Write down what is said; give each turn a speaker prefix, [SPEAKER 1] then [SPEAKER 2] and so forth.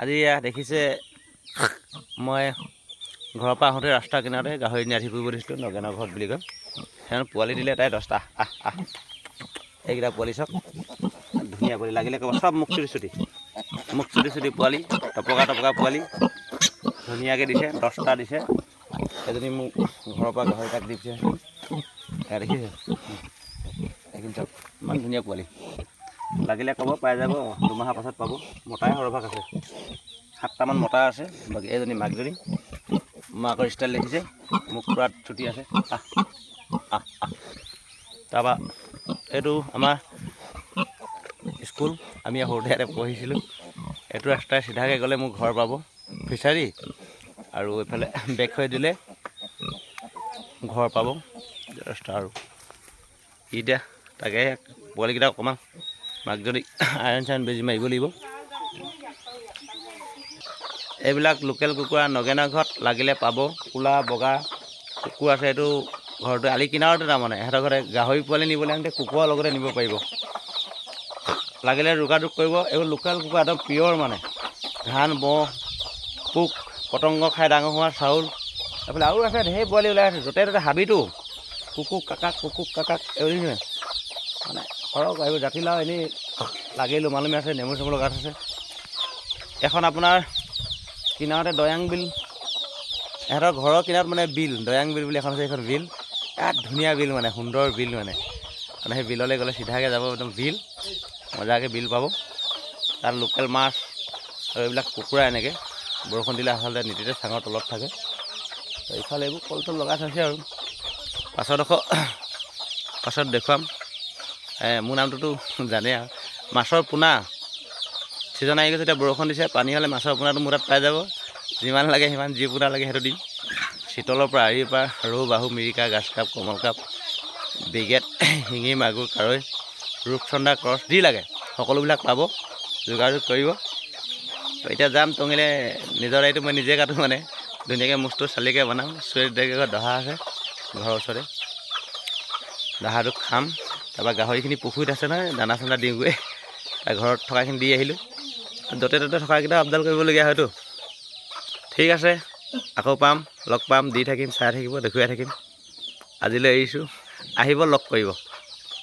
[SPEAKER 1] আজি দেখিছে মই ঘৰৰ পৰা আহোঁতে ৰাস্তা কিনাৰতে গাহৰি নিয়াধি কৰিব দিছিলোঁ নগেনৰ ঘৰত বুলি কয়। সেইখন পোৱালি দিলে তাই 10টা। এইকেইটা পোৱালি চাওক ধুনীয়া পোৱালি লাগিলে ক'ব চব মুখ চুটি পোৱালি টপকা পোৱালি ধুনীয়াকৈ দিছে 10টা দিছে। এজনী মোক ঘৰৰ পৰা গাহৰি তাক দিছে দেখিছে সেইখিনি চাওক ইমান ধুনীয়া পোৱালি লাগিলে ক'ব পাই যাব 2 মাহৰ পাছত পাব। মতাই সৰহভাগ আছে 7টামান মতা আছে বাকী এজনী মাকজনী মাকৰ ষ্টাইল দেখিছে মোক পুৰা ছুটি আছে। তাৰপৰা এইটো আমাৰ স্কুল আমি সৰুতে ইয়াতে পঢ়িছিলোঁ। এইটো ৰাস্তাই চিধাকৈ গ'লে মোৰ ঘৰ পাব ফিচাৰী আৰু এইফালে বেক হৈ দিলে ঘৰ পাব ৰাস্তা। আৰু এতিয়া তাকে পোৱালিকেইটা অকণমান মাকজনী আইৰণ চাইৰণ বেজি মাৰিব লাগিব। এইবিলাক লোকেল কুকুৰা নগেনৰ ঘৰত লাগিলে পাব। ক'লা বগা কুকুৰ আছে এইটো ঘৰটো আলি কিনাৰতে তাৰমানে সিহঁতৰ ঘৰতে গাহৰি পোৱালি নিবলৈ আনিলে কুকুৰৰ লগতে নিব পাৰিব। লাগিলে যোগাযোগ কৰিব। এইবোৰ লোকেল কুকুৰা একদম পিয়ৰ মানে ধান পোক পতংগ খাই ডাঙৰ হোৱা চাউল। এইফালে আৰু আছে ঢেৰ পোৱালি ওলাই আছে য'তে ত'তে হাবিটো কুকুক কাকাক এইবোৰ মানে সৰহ এইবোৰ জাতিলাও এনেই লাগি লোমালুমি আছে। নেমু চেমু লগাই আছে। এখন আপোনাৰ কিনাৰতে দয়াং বিল ইহঁতৰ ঘৰৰ কিনাৰত মানে বিল দয়াং বিল বুলি এখন আছে। এইখন বিল ইয়াত ধুনীয়া বিল মানে সুন্দৰ বিল মানে সেই বিললৈ গ'লে চিধাকৈ যাব একদম বিল মজাকৈ বিল পাব। তাত লোকেল মাছ আৰু এইবিলাক কুকুৰা এনেকৈ বৰষুণ দিলে আচলতে নীতিতে চাঙৰ তলত থাকে। ইফালে এইবোৰ কল তল লগাই থৈছে আৰু পাছত দেখুৱাম। মোৰ নামটোতো জানেই আৰু মাছৰ পোনা ছিজন আহি গৈছে। এতিয়া বৰষুণ দিছে পানী হ'লে মাছৰ পোনাটো মোৰ তাত পাই যাব। যিমান লাগে সিমান যি পোনা লাগে সেইটো দিম। চিতলৰ পৰা আৰিৰ পৰা ৰৌ বাহু মিৰিকা গাছ কাপ কমল কাপ বিগেট শিঙি মাগুৰ কাৰৈ ৰূপচন্দা ক্ৰছ যি লাগে সকলোবিলাক পাব। যোগাযোগ কৰিব। এতিয়া যাম টঙিলে নিজৰ এইটো মই নিজে কাটো মানে ধুনীয়াকৈ মুচটো চালিকৈ বনাম। চুৱেট দহা আছে ঘৰৰ ওচৰতে দহাটো খাম। তাৰপৰা গাহৰিখিনি পুখুৰীত আছে নহয় দানা চানা দিওঁগৈ। ঘৰত থকাখিনি দি আহিলোঁ। য'তে ত'তে থকাকেইটা আপডাল কৰিবলগীয়া হয়তো। ঠিক আছে আকৌ লগ পাম দি থাকিম চাই থাকিব দেখুৱাই থাকিম। আজিলৈ এৰিছোঁ আহিব লগ কৰিব।